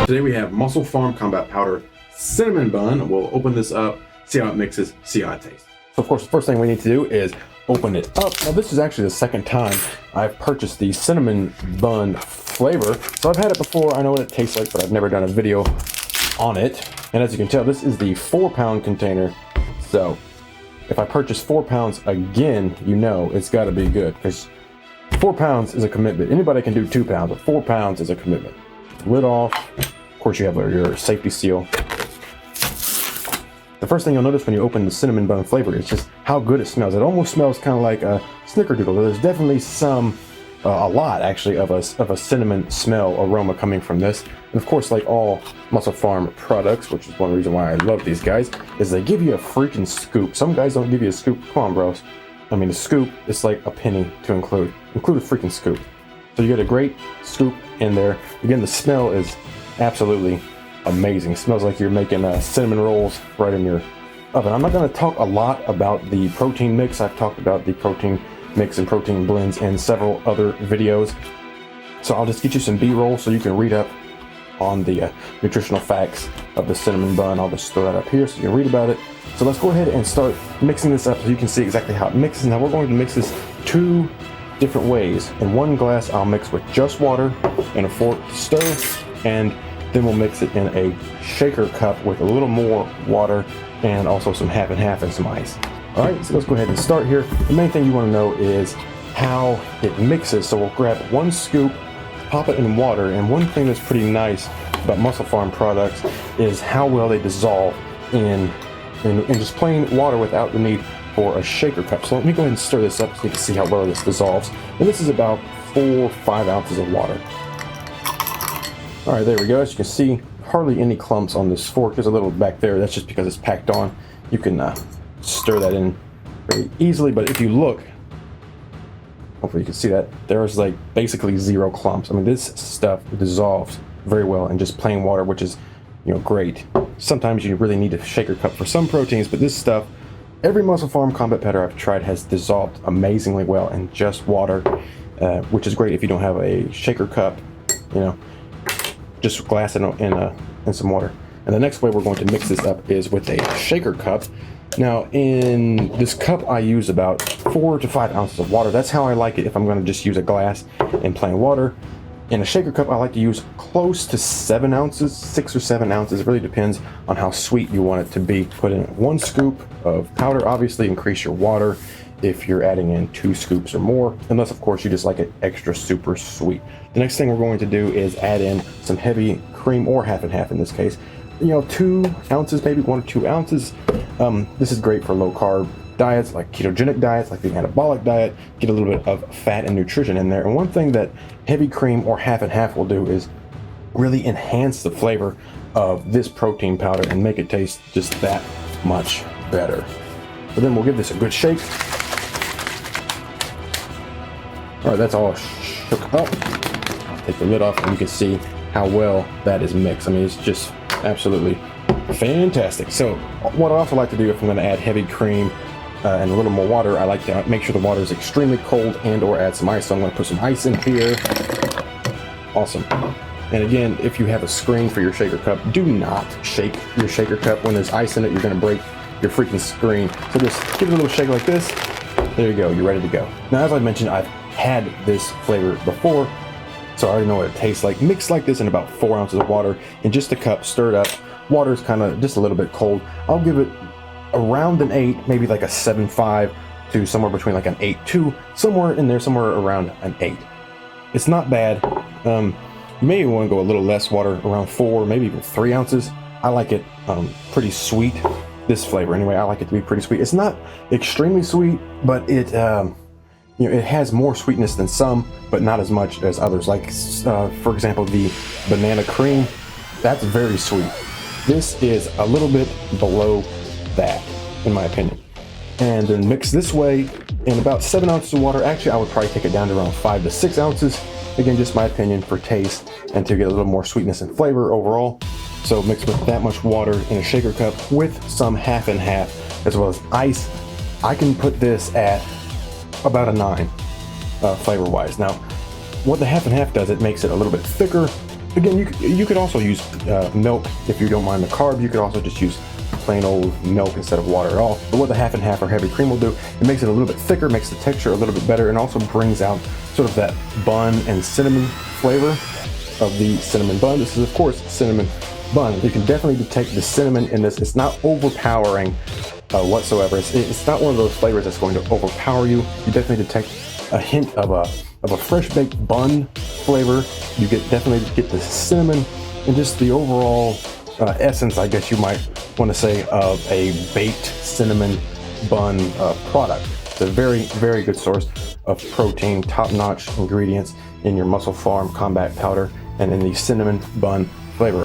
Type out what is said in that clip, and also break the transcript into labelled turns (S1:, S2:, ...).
S1: Today we have MusclePharm Combat Powder Cinnamon Bun. We'll open this up, see how it mixes, see how it tastes. So of course, the first thing we need to do is open it up. Now this is actually the second time I've purchased the cinnamon bun flavor. So I've had it before, I know what it tastes like, but I've never done a video on it. And as you can tell, this is the 4-pound container. So if I purchase 4 pounds again, you know it's gotta be good, because 4 pounds is a commitment. Anybody can do 2 pounds, but 4 pounds is a commitment. Lid off. Of course, you have your safety seal. The first thing you'll notice when you open the cinnamon bun flavor is just how good it smells. It almost smells kind of like a snickerdoodle. There's definitely some, a lot actually, of a cinnamon smell aroma coming from this. And of course, like all MusclePharm products, which is one reason why I love these guys, is they give you a freaking scoop. Some guys don't give you a scoop. Come on, bros. I mean, a scoop is like a penny to include. Include a freaking scoop. So you get a great scoop in there. Again, the smell is absolutely amazing. It smells like you're making cinnamon rolls right in your oven. I'm not going to talk a lot about the protein mix. I've talked about the protein mix and protein blends in several other videos. So I'll just get you some B-roll so you can read up on the nutritional facts of the cinnamon bun. I'll just throw that up here so you can read about it. So let's go ahead and start mixing this up so you can see exactly how it mixes. Now we're going to mix this 2 different ways. In one glass, I'll mix with just water and a fork to stir, and then we'll mix it in a shaker cup with a little more water and also some half and half and some ice. All right, so let's go ahead and start here. The main thing you want to know is how it mixes. So we'll grab 1 scoop, pop it in water, and one thing that's pretty nice about MusclePharm products is how well they dissolve in just plain water without the need for a shaker cup. So let me go ahead and stir this up so you can see how well this dissolves. And this is about 4 or 5 ounces of water. All right, there we go. As you can see, hardly any clumps on this fork. There's a little back there. That's just because it's packed on. You can stir that in very easily. But if you look, hopefully you can see that, there's like basically 0 clumps. I mean, this stuff dissolves very well in just plain water, which is, you know, great. Sometimes you really need a shaker cup for some proteins, but this stuff, every MusclePharm Combat Powder I've tried has dissolved amazingly well in just water, which is great if you don't have a shaker cup. You know, just glass it in some water. And the next way we're going to mix this up is with a shaker cup. Now in this cup I use about 4 to 5 ounces of water. That's how I like it if I'm going to just use a glass in plain water. In a shaker cup I like to use close to 7 ounces, 6 or 7 ounces. It really depends on how sweet you want it to be. Put in 1 scoop of powder. Obviously increase your water if you're adding in 2 scoops or more, unless of course you just like it extra super sweet. The next thing we're going to do is add in some heavy cream, or half and half in this case. You know, 2 ounces, maybe 1 or 2 ounces. This is great for low carb diets, like ketogenic diets, like the Anabolic Diet. Get a little bit of fat and nutrition in there. And one thing that heavy cream or half and half will do is really enhance the flavor of this protein powder and make it taste just that much better. So then we'll give this a good shake. All right, that's all shook up. I'll take the lid off and you can see how well that is mixed. I mean, it's just absolutely fantastic. So what I also like to do if I'm going to add heavy cream and a little more water, I like to make sure the water is extremely cold and or add some ice. So I'm going to put some ice in here. Awesome. And again, if you have a screen for your shaker cup, do not shake your shaker cup. When there's ice in it, you're going to break your freaking screen. So just give it a little shake like this. There you go. You're ready to go. Now, as I mentioned, I've had this flavor before, so I already know what it tastes like. Mixed like this in about 4 ounces of water in just a cup, stirred up. Water's kind of just a little bit cold. I'll give it around an 8, maybe like a 7.5 to somewhere between like an 8.2, somewhere in there, somewhere around an 8. It's not bad. You may even want to go a little less water, around 4, maybe even 3 ounces. I like it pretty sweet. This flavor, anyway, I like it to be pretty sweet. It's not extremely sweet, but it you know, it has more sweetness than some, but not as much as others. Like, for example, the banana cream, that's very sweet. This is a little bit below that, in my opinion. And then mix this way in about 7 ounces of water. Actually, I would probably take it down to around 5 to 6 ounces. Again, just my opinion for taste and to get a little more sweetness and flavor overall. So mix with that much water in a shaker cup with some half and half, as well as ice. I can put this at about a 9 flavor-wise. Now, what the half and half does, it makes it a little bit thicker, Again, you could also use milk if you don't mind the carb. You could also just use plain old milk instead of water at all. But what the half and half or heavy cream will do, it makes it a little bit thicker, makes the texture a little bit better, and also brings out sort of that bun and cinnamon flavor of the cinnamon bun. This is, of course, cinnamon bun. You can definitely detect the cinnamon in this. It's not overpowering whatsoever. It's not one of those flavors that's going to overpower you. You definitely detect a hint of a fresh baked bun flavor. You definitely get the cinnamon and just the overall essence, I guess you might want to say, of a baked cinnamon bun product. It's a very, very good source of protein, top-notch ingredients in your MusclePharm combat powder and in the cinnamon bun flavor.